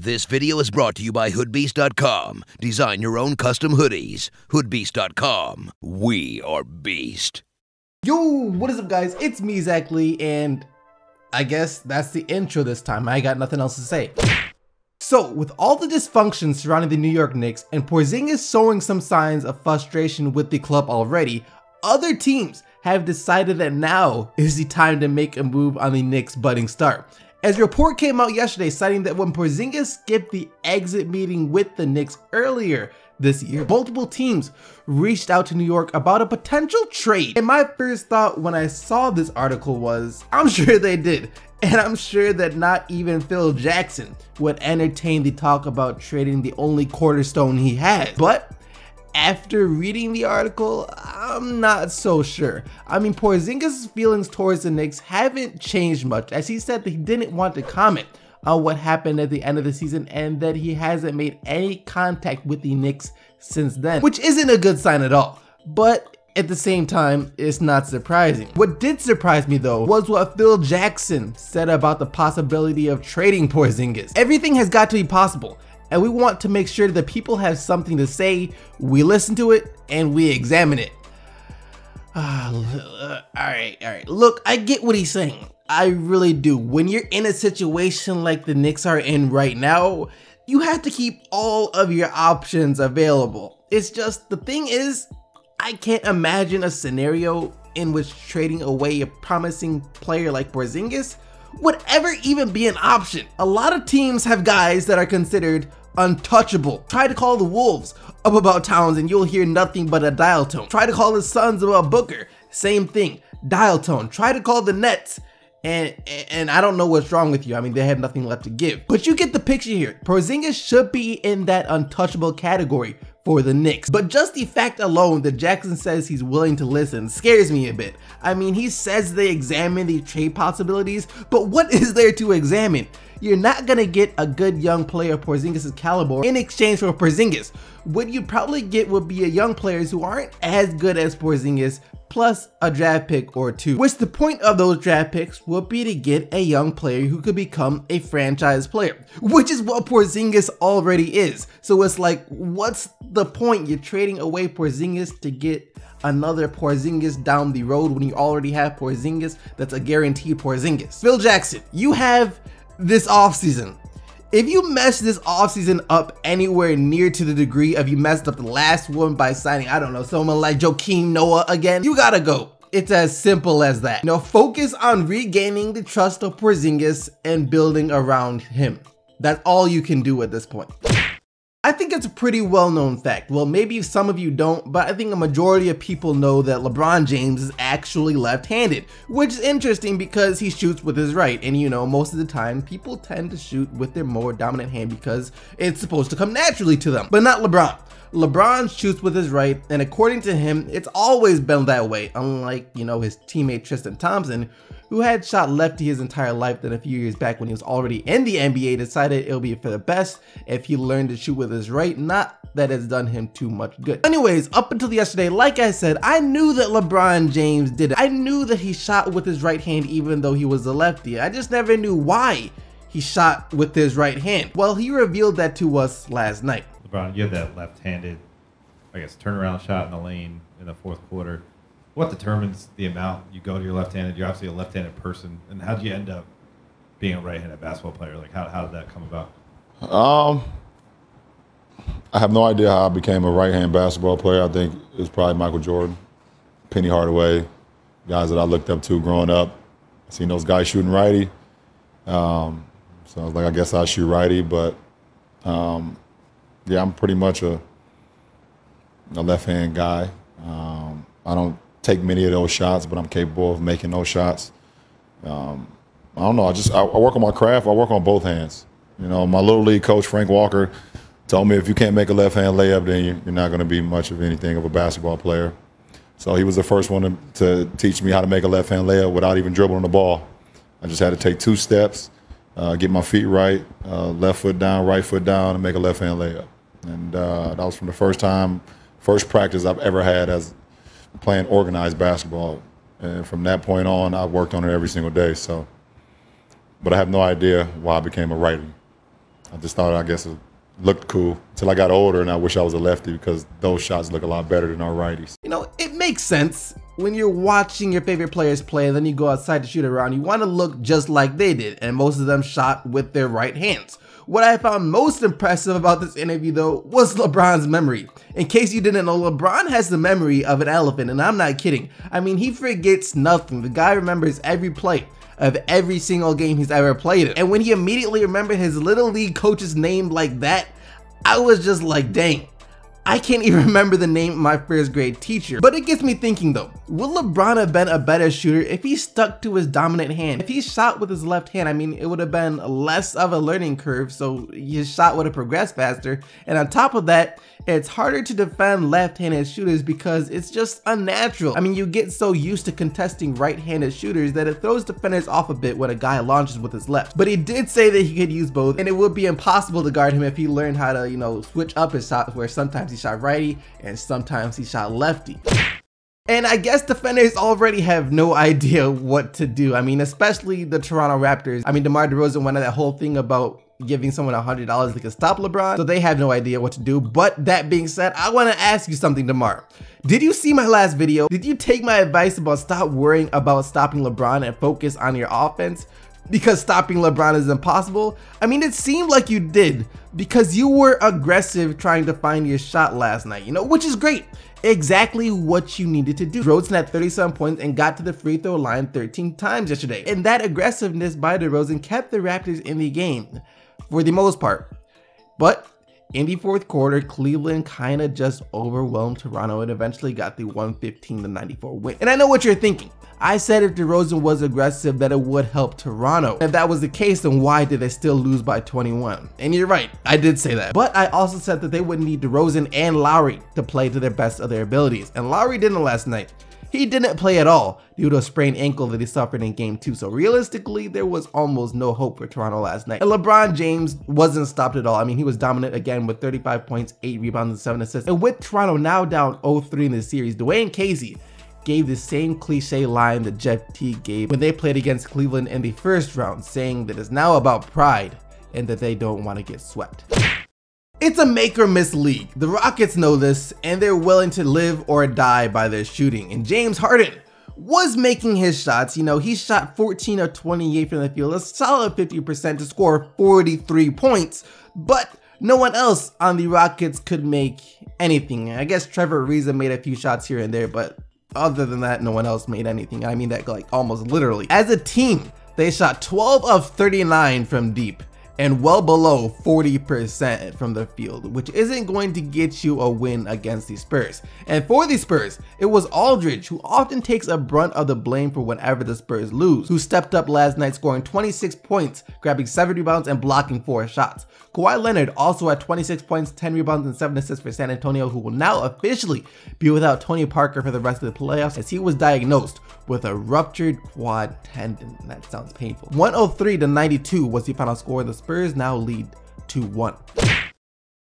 This video is brought to you by hoodbeast.com. Design your own custom hoodies. hoodbeast.com. We are beast. Yo, what is up, guys? It's me, Zach Lee, and I guess that's the intro this time. I got nothing else to say. So, with all the dysfunction surrounding the New York Knicks and Porzingis showing some signs of frustration with the club already, other teams have decided that now is the time to make a move on the Knicks' budding star. As a report came out yesterday citing that when Porzingis skipped the exit meeting with the Knicks earlier this year, multiple teams reached out to New York about a potential trade. And my first thought when I saw this article was, I'm sure they did. And I'm sure that not even Phil Jackson would entertain the talk about trading the only cornerstone he has. But after reading the article, I'm not so sure. I mean, Porzingis' feelings towards the Knicks haven't changed much, as he said that he didn't want to comment on what happened at the end of the season and that he hasn't made any contact with the Knicks since then, which isn't a good sign at all. But at the same time, it's not surprising. What did surprise me though was what Phil Jackson said about the possibility of trading Porzingis. Everything has got to be possible, and we want to make sure that people have something to say. We listen to it and we examine it. Alright. Look, I get what he's saying. I really do. When you're in a situation like the Knicks are in right now, you have to keep all of your options available. It's just, the thing is, I can't imagine a scenario in which trading away a promising player like Porzingis would ever even be an option. A lot of teams have guys that are considered untouchable. Try to call the Wolves up about Towns and you'll hear nothing but a dial tone. Try to call the Suns about Booker, same thing, dial tone. Try to call the Nets and I don't know what's wrong with you. I mean, they have nothing left to give. But you get the picture here. Porzingis should be in that untouchable category for the Knicks. But just the fact alone that Jackson says he's willing to listen scares me a bit. I mean, he says they examine the trade possibilities, but what is there to examine? You're not gonna get a good young player of Porzingis' caliber in exchange for Porzingis. What you'd probably get would be a young players who aren't as good as Porzingis, plus a draft pick or two. Which the point of those draft picks would be to get a young player who could become a franchise player, which is what Porzingis already is. So it's like, what's the point? You're trading away Porzingis to get another Porzingis down the road when you already have Porzingis that's a guaranteed Porzingis. Phil Jackson, you have this offseason. If you mess this offseason up anywhere near to the degree of you messed up the last one by signing, I don't know, someone like Joakim Noah again, you gotta go. It's as simple as that. Now focus on regaining the trust of Porzingis and building around him. That's all you can do at this point. I think it's a pretty well-known fact. Well, maybe some of you don't, but I think a majority of people know that LeBron James is actually left-handed, which is interesting because he shoots with his right. And you know, most of the time, people tend to shoot with their more dominant hand because it's supposed to come naturally to them, but not LeBron. LeBron shoots with his right, and according to him, it's always been that way, unlike, you know, his teammate Tristan Thompson, who had shot lefty his entire life, then a few years back when he was already in the NBA decided it'll be for the best if he learned to shoot with his right, not that it's done him too much good. Anyways, up until yesterday, like I said, I knew that LeBron James did it. I knew that he shot with his right hand even though he was a lefty. I just never knew why he shot with his right hand. Well, he revealed that to us last night. LeBron, you had that left-handed, I guess, turnaround shot in the lane in the fourth quarter. What determines the amount you go to your left-handed? You're obviously a left-handed person, and how did you end up being a right-handed basketball player? Like, how did that come about? I have no idea how I became a right-hand basketball player. I think it was probably Michael Jordan, Penny Hardaway, guys that I looked up to growing up. I seen those guys shooting righty, so I was like, I guess I'll shoot righty. But yeah, I'm pretty much a left-hand guy. I don't take many of those shots, but I'm capable of making those shots. I don't know. I work on my craft. I work on both hands. You know, my little league coach Frank Walker told me if you can't make a left-hand layup, then you're not going to be much of anything of a basketball player. So he was the first one to teach me how to make a left-hand layup without even dribbling the ball. I just had to take 2 steps, get my feet right, left foot down, right foot down, and make a left-hand layup. And that was from the first practice I've ever had as playing organized basketball. And from that point on, I worked on it every single day. So, but I have no idea why I became a righty. I just thought, I guess, it looked cool until I got older, and I wish I was a lefty because those shots look a lot better than our righties. You know, it makes sense. When you're watching your favorite players play and then you go outside to shoot around, you want to look just like they did, and most of them shot with their right hands. What I found most impressive about this interview though was LeBron's memory. In case you didn't know, LeBron has the memory of an elephant, and I'm not kidding. I mean, he forgets nothing. The guy remembers every play of every single game he's ever played in. And when he immediately remembered his little league coach's name like that, I was just like, dang. I can't even remember the name of my first grade teacher. But it gets me thinking though, would LeBron have been a better shooter if he stuck to his dominant hand? If he shot with his left hand, I mean, it would have been less of a learning curve, so his shot would have progressed faster. And on top of that, it's harder to defend left-handed shooters because it's just unnatural. I mean, you get so used to contesting right-handed shooters that it throws defenders off a bit when a guy launches with his left. But he did say that he could use both, and it would be impossible to guard him if he learned how to, you know, switch up his shots, where sometimes he shot righty and sometimes he shot lefty. And I guess defenders already have no idea what to do. I mean, especially the Toronto Raptors. I mean, DeMar DeRozan went on that whole thing about giving someone $100 that could stop LeBron, so they have no idea what to do. But that being said, I want to ask you something, DeMar. Did you see my last video? Did you take my advice about stop worrying about stopping LeBron and focus on your offense? Because stopping LeBron is impossible? I mean, it seemed like you did, because you were aggressive trying to find your shot last night, you know, which is great. Exactly what you needed to do. DeRozan had 37 points and got to the free throw line 13 times yesterday. And that aggressiveness by DeRozan kept the Raptors in the game for the most part. But in the fourth quarter, Cleveland kind of just overwhelmed Toronto and eventually got the 115-94 win. And I know what you're thinking. I said if DeRozan was aggressive that it would help Toronto. If that was the case, then why did they still lose by 21? And you're right, I did say that. But I also said that they would need DeRozan and Lowry to play to their best of their abilities. And Lowry didn't last night. He didn't play at all due to a sprained ankle that he suffered in game 2. So realistically, there was almost no hope for Toronto last night. And LeBron James wasn't stopped at all. I mean, he was dominant again with 35 points, 8 rebounds, and 7 assists. And with Toronto now down 0-3 in the series, Dwayne Casey gave the same cliche line that Jeff Teague gave when they played against Cleveland in the first round, saying that it's now about pride and that they don't want to get swept. It's a make or miss league. The Rockets know this, and they're willing to live or die by their shooting. And James Harden was making his shots. You know, he shot 14 of 28 from the field, a solid 50% to score 43 points, but no one else on the Rockets could make anything. I guess Trevor Ariza made a few shots here and there, but other than that, no one else made anything. I mean that like almost literally. As a team, they shot 12 of 39 from deep and well below 40% from the field, which isn't going to get you a win against the Spurs. And for the Spurs, it was Aldridge, who often takes a brunt of the blame for whenever the Spurs lose, who stepped up last night, scoring 26 points, grabbing 7 rebounds and blocking 4 shots. Kawhi Leonard also had 26 points, 10 rebounds, and 7 assists for San Antonio, who will now officially be without Tony Parker for the rest of the playoffs, as he was diagnosed with a ruptured quad tendon. That sounds painful. 103-92 was the final score. The Spurs now lead 2-1.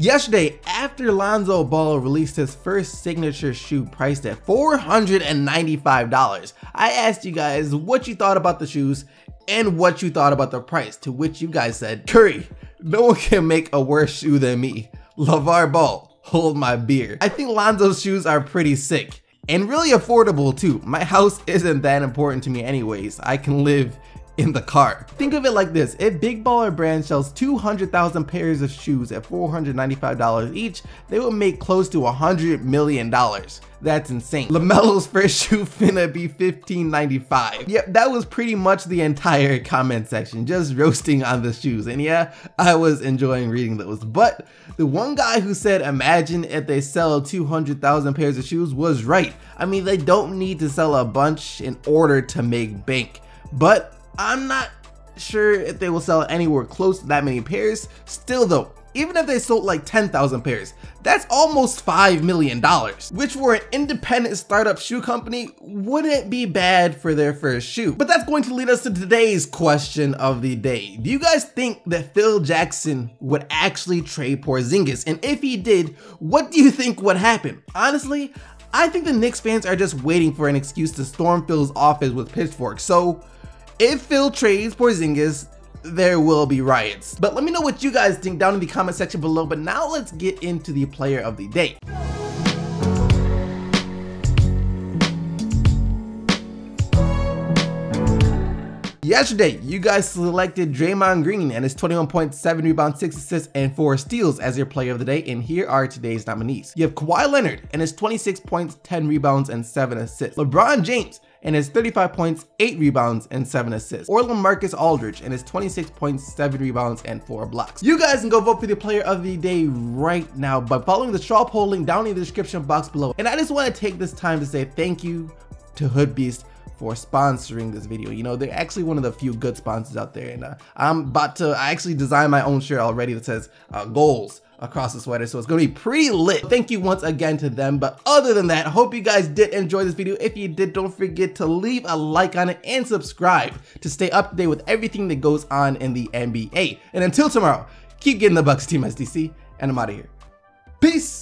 Yesterday, after Lonzo Ball released his first signature shoe priced at $495, I asked you guys what you thought about the shoes and what you thought about the price, to which you guys said, Curry, no one can make a worse shoe than me. LeVar Ball, hold my beer. I think Lonzo's shoes are pretty sick and really affordable too. My house isn't that important to me anyways. I can live in the car. Think of it like this: if Big Baller Brand sells 200,000 pairs of shoes at $495 each, they would make close to $100 million. That's insane. LaMelo's first shoe finna be $15.95. Yep, that was pretty much the entire comment section, just roasting on the shoes. And yeah, I was enjoying reading those. But the one guy who said, imagine if they sell 200,000 pairs of shoes, was right. I mean, they don't need to sell a bunch in order to make bank. But I'm not sure if they will sell anywhere close to that many pairs. Still though, even if they sold like 10,000 pairs, that's almost $5 million, which for an independent startup shoe company wouldn't be bad for their first shoe. But that's going to lead us to today's question of the day. Do you guys think that Phil Jackson would actually trade Porzingis? And if he did, what do you think would happen? Honestly, I think the Knicks fans are just waiting for an excuse to storm Phil's office with pitchforks. So if Phil trades Porzingis, there will be riots. But let me know what you guys think down in the comment section below. But now let's get into the player of the day. Yesterday, you guys selected Draymond Green and his 21 points, 7 rebounds, 6 assists, and 4 steals as your player of the day, and here are today's nominees. You have Kawhi Leonard and his 26 points, 10 rebounds, and 7 assists. LeBron James and his 35 points, 8 rebounds, and 7 assists. Or LaMarcus Aldridge and his 26 points, 7 rebounds, and 4 blocks. You guys can go vote for the player of the day right now by following the straw poll link down in the description box below. And I just want to take this time to say thank you to Hoodbeast for sponsoring this video. You know, they're actually one of the few good sponsors out there, and I actually designed my own shirt already that says goals across the sweater, so it's gonna be pretty lit. Thank you once again to them. But other than that, I hope you guys did enjoy this video. If you did, don't forget to leave a like on it and subscribe to stay up to date with everything that goes on in the NBA. And until tomorrow, keep getting the Bucks, Team SDC, and I'm out of here. Peace.